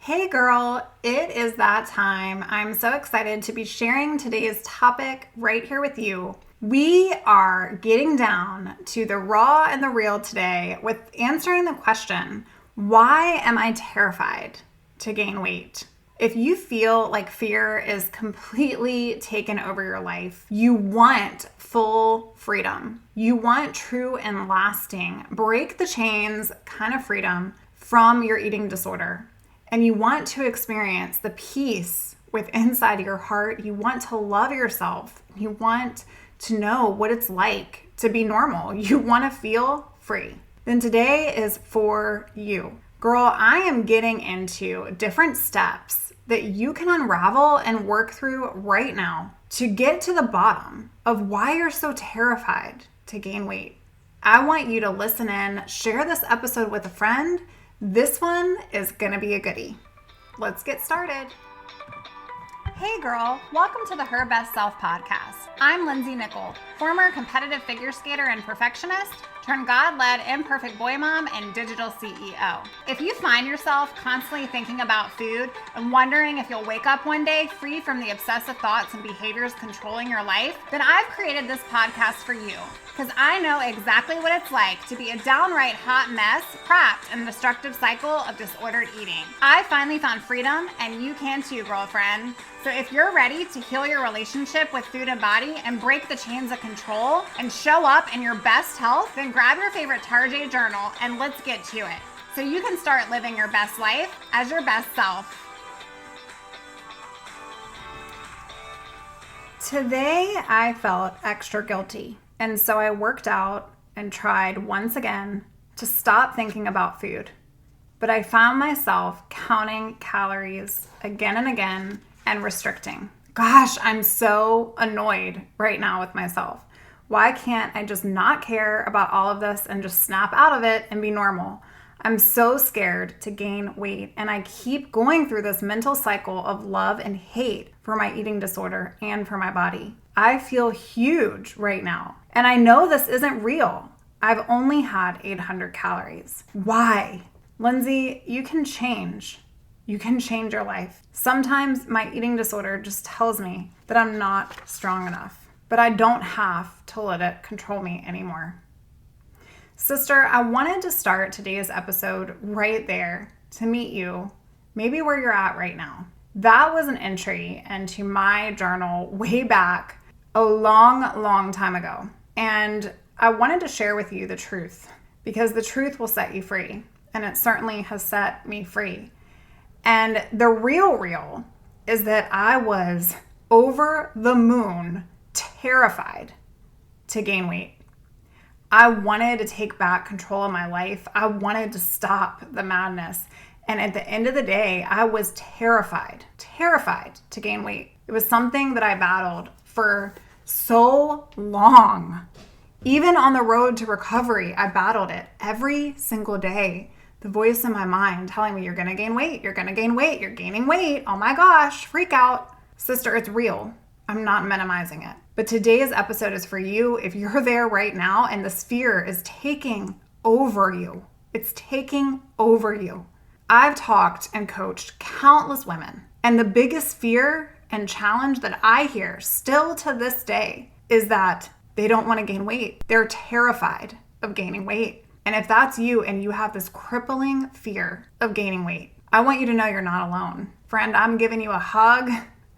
Hey girl, it is that time. I'm so excited to be sharing today's topic right here with you. We are getting down to the raw and the real today with answering the question, why am I terrified to gain weight? If you feel like fear is completely taken over your life, you want full freedom. You want true and lasting, break the chains kind of freedom from your eating disorder. And you want to experience the peace within inside your heart. You want to love yourself. You want to know what it's like to be normal. You want to feel free. Then today is for you. Girl, I am getting into different steps that you can unravel and work through right now to get to the bottom of why you're so terrified to gain weight. I want you to listen in, share this episode with a friend. This one is gonna be a goodie. Let's get started. Hey girl, welcome to the Her Best Self podcast. I'm Lindsay Nickel, former competitive figure skater and perfectionist, turned God-led imperfect boy mom and digital CEO. If you find yourself constantly thinking about food and wondering if you'll wake up one day free from the obsessive thoughts and behaviors controlling your life, then I've created this podcast for you. Because I know exactly what it's like to be a downright hot mess, trapped in a destructive cycle of disordered eating. I finally found freedom, and you can too, girlfriend. So if you're ready to heal your relationship with food and body and break the chains of control and show up in your best health, then grab your favorite Tarjay journal and let's get to it. So you can start living your best life as your best self. Today I felt extra guilty. And so I worked out and tried once again to stop thinking about food. But I found myself counting calories again and again and restricting. Gosh, I'm so annoyed right now with myself. Why can't I just not care about all of this and just snap out of it and be normal? I'm so scared to gain weight, and I keep going through this mental cycle of love and hate for my eating disorder and for my body. I feel huge right now, and I know this isn't real. I've only had 800 calories. Why? Lindsay, you can change. You can change your life. Sometimes my eating disorder just tells me that I'm not strong enough, but I don't have to let it control me anymore. Sister, I wanted to start today's episode right there to meet you, maybe where you're at right now. That was an entry into my journal way back a long time ago. And I wanted to share with you the truth because the truth will set you free. And it certainly has set me free. And the real is that I was over the moon terrified to gain weight. I wanted to take back control of my life. I wanted to stop the madness. And at the end of the day, I was terrified to gain weight. It was something that I battled for so long. Even on the road to recovery, I battled it every single day. The voice in my mind telling me, you're going to gain weight, you're going to gain weight, you're gaining weight. Oh my gosh, freak out. Sister, it's real. I'm not minimizing it. But today's episode is for you if you're there right now and this fear is taking over you. It's taking over you. I've talked and coached countless women, and the biggest fear and challenge that I hear still to this day is that they don't want to gain weight. They're terrified of gaining weight. And if that's you and you have this crippling fear of gaining weight, I want you to know you're not alone. Friend, I'm giving you a hug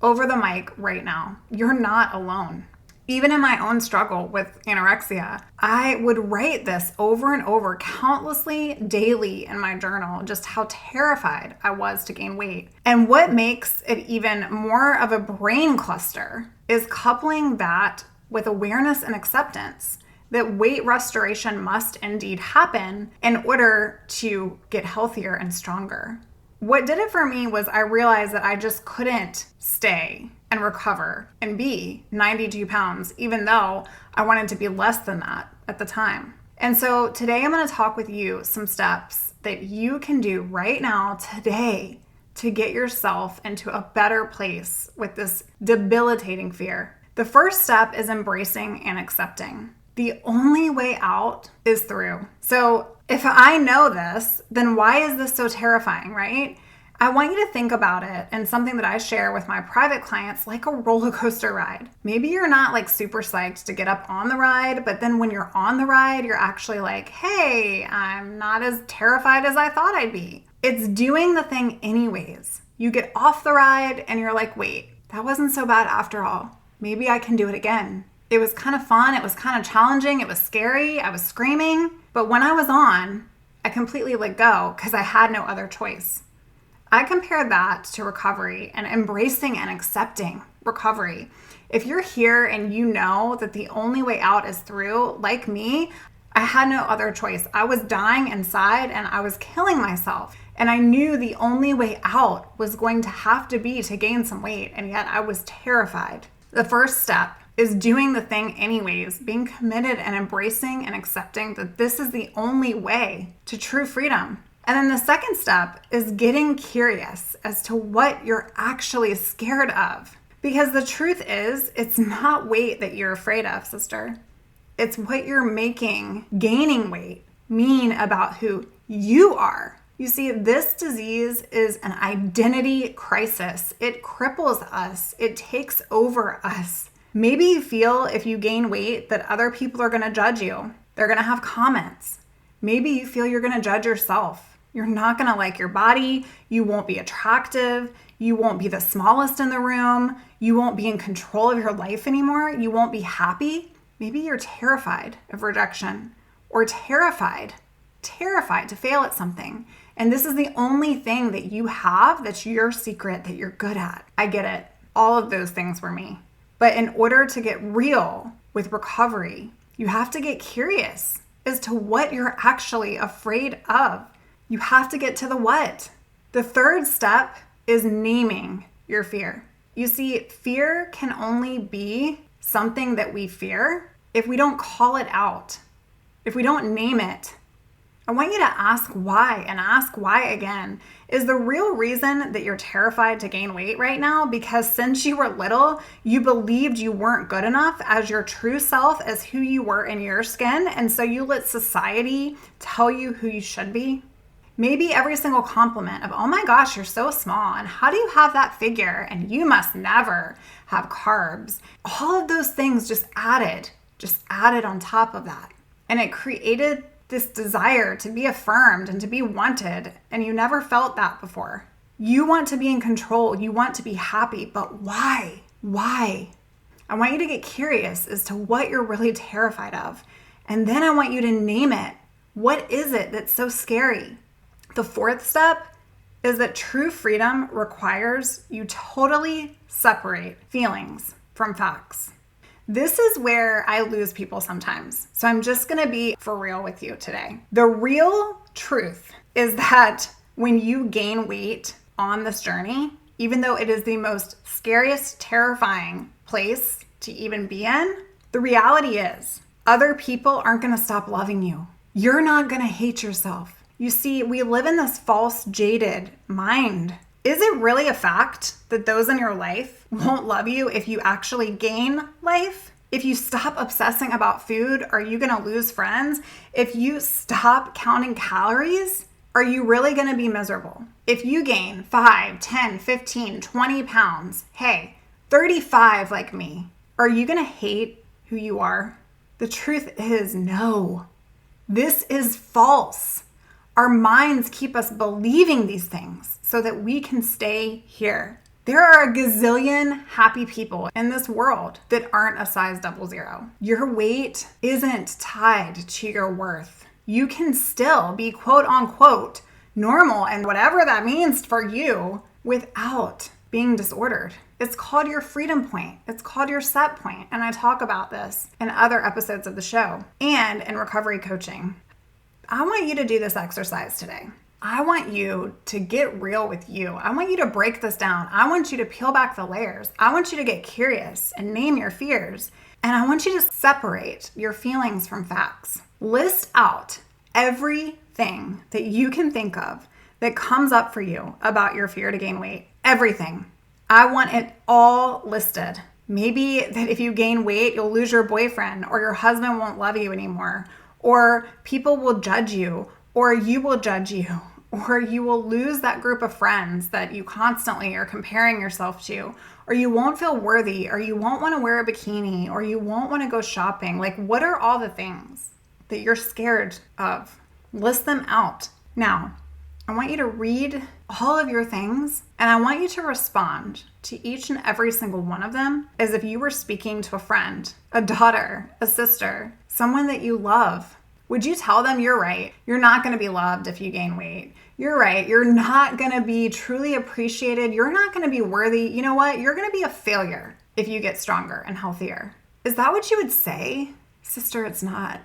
over the mic right now. You're not alone. Even in my own struggle with anorexia, I would write this over and over countlessly daily in my journal, just how terrified I was to gain weight. And what makes it even more of a brain cluster is coupling that with awareness and acceptance that weight restoration must indeed happen in order to get healthier and stronger. What did it for me was I realized that I just couldn't stay and recover and be 92 pounds, even though I wanted to be less than that at the time. And so today I'm going to talk with you some steps that you can do right now, today, to get yourself into a better place with this debilitating fear. The first step is embracing and accepting. The only way out is through. So if I know this, then why is this so terrifying, right? I want you to think about it, and something that I share with my private clients, like a roller coaster ride. Maybe you're not like super psyched to get up on the ride, but then when you're on the ride, you're actually like, hey, I'm not as terrified as I thought I'd be. It's doing the thing anyways. You get off the ride and you're like, wait, that wasn't so bad after all. Maybe I can do it again. It was kind of fun. It was kind of challenging. It was scary. I was screaming. But when I was on, I completely let go because I had no other choice. I compare that to recovery and embracing and accepting recovery. If you're here and you know that the only way out is through, like me, I had no other choice. I was dying inside and I was killing myself. And I knew the only way out was going to have to be to gain some weight. And yet I was terrified. The first step is doing the thing anyways, being committed and embracing and accepting that this is the only way to true freedom. And then the second step is getting curious as to what you're actually scared of. Because the truth is, it's not weight that you're afraid of, sister. It's what you're making gaining weight mean about who you are. You see, this disease is an identity crisis. It cripples us. It takes over us. Maybe you feel if you gain weight that other people are going to judge you. They're going to have comments. Maybe you feel you're going to judge yourself. You're not going to like your body. You won't be attractive. You won't be the smallest in the room. You won't be in control of your life anymore. You won't be happy. Maybe you're terrified of rejection or terrified to fail at something. And this is the only thing that you have that's your secret that you're good at. I get it. All of those things were me. But in order to get real with recovery, you have to get curious as to what you're actually afraid of. You have to get to the what. The third step is naming your fear. You see, fear can only be something that we fear if we don't call it out, if we don't name it. I want you to ask why and ask why again. Is the real reason that you're terrified to gain weight right now because since you were little, you believed you weren't good enough as your true self, as who you were in your skin, and so you let society tell you who you should be? Maybe every single compliment of, oh my gosh, you're so small, and how do you have that figure, and you must never have carbs. All of those things just added on top of that. And it created this desire to be affirmed and to be wanted, and you never felt that before. You want to be in control, you want to be happy, but why? Why? I want you to get curious as to what you're really terrified of, and then I want you to name it. What is it that's so scary? The fourth step is that true freedom requires you totally separate feelings from facts. This is where I lose people sometimes. So I'm just going to be for real with you today. The real truth is that when you gain weight on this journey, even though it is the most scariest, terrifying place to even be in, the reality is other people aren't going to stop loving you. You're not going to hate yourself. You see, we live in this false, jaded mind. Is it really a fact that those in your life won't love you if you actually gain life? If you stop obsessing about food, are you going to lose friends? If you stop counting calories, are you really going to be miserable? If you gain 5, 10, 15, 20 pounds, hey, 35 like me, are you going to hate who you are? The truth is no. This is false. Our minds keep us believing these things so that we can stay here. There are a gazillion happy people in this world that aren't a size 00. Your weight isn't tied to your worth. You can still be quote unquote normal and whatever that means for you without being disordered. It's called your freedom point. It's called your set point. And I talk about this in other episodes of the show and in recovery coaching. I want you to do this exercise today. I want you to get real with you. I want you to break this down. I want you to peel back the layers. I want you to get curious and name your fears. And I want you to separate your feelings from facts. List out everything that you can think of that comes up for you about your fear to gain weight. Everything. I want it all listed. Maybe that if you gain weight, you'll lose your boyfriend or your husband won't love you anymore. Or people will judge you, or you will judge you, or you will lose that group of friends that you constantly are comparing yourself to, or you won't feel worthy, or you won't want to wear a bikini, or you won't want to go shopping. Like, what are all the things that you're scared of? List them out. Now, I want you to read all of your things, and I want you to respond to each and every single one of them as if you were speaking to a friend, a daughter, a sister, someone that you love. Would you tell them, you're right, you're not going to be loved if you gain weight? You're right, you're not going to be truly appreciated. You're not going to be worthy. You know what? You're going to be a failure if you get stronger and healthier. Is that what you would say? Sister, it's not.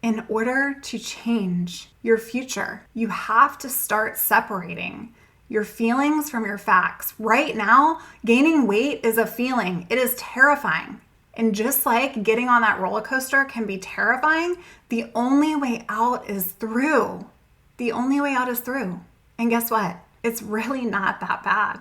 In order to change your future, you have to start separating your feelings from your facts. Right now, gaining weight is a feeling. It is terrifying. And just like getting on that roller coaster can be terrifying, the only way out is through. The only way out is through. And guess what? It's really not that bad.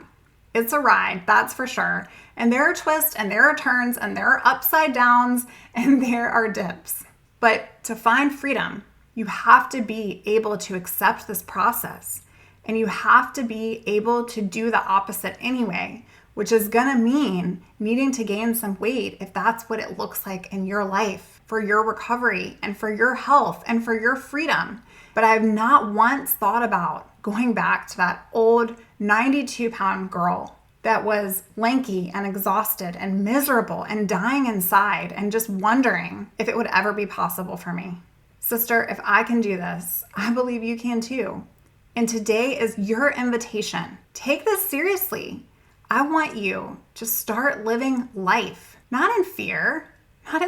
It's a ride, that's for sure. And there are twists and there are turns and there are upside downs and there are dips. But to find freedom, you have to be able to accept this process, and you have to be able to do the opposite anyway, which is gonna mean needing to gain some weight if that's what it looks like in your life, for your recovery and for your health and for your freedom. But I've not once thought about going back to that old 92-pound girl that was lanky and exhausted and miserable and dying inside and just wondering if it would ever be possible for me. Sister, if I can do this, I believe you can too. And today is your invitation. Take this seriously. I want you to start living life, not in fear, but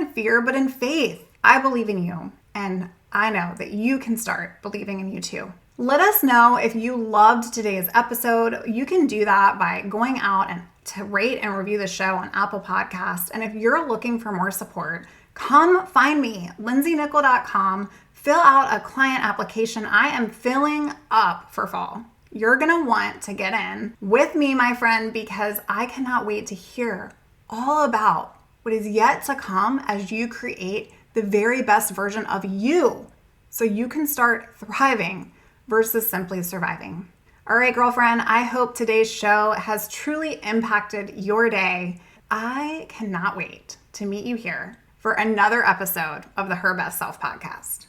in faith. I believe in you, and I know that you can start believing in you too. Let us know if you loved today's episode. You can do that by going out and to rate and review the show on Apple Podcasts. And if you're looking for more support, come find me, lindsaynickel.com. Fill out a client application. I am filling up for fall. You're going to want to get in with me, my friend, because I cannot wait to hear all about what is yet to come as you create the very best version of you so you can start thriving versus simply surviving. All right, girlfriend, I hope today's show has truly impacted your day. I cannot wait to meet you here for another episode of the Her Best Self podcast.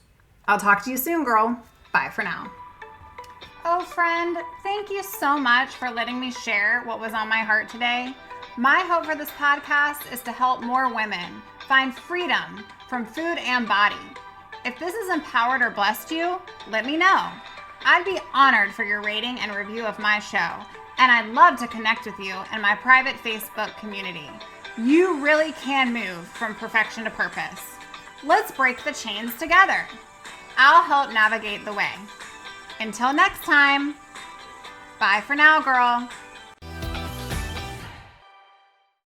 I'll talk to you soon, girl. Bye for now. Oh, friend, thank you so much for letting me share what was on my heart today. My hope for this podcast is to help more women find freedom from food and body. If this has empowered or blessed you, let me know. I'd be honored for your rating and review of my show, and I'd love to connect with you in my private Facebook community. You really can move from perfection to purpose. Let's break the chains together. I'll help navigate the way. Until next time, bye for now, girl.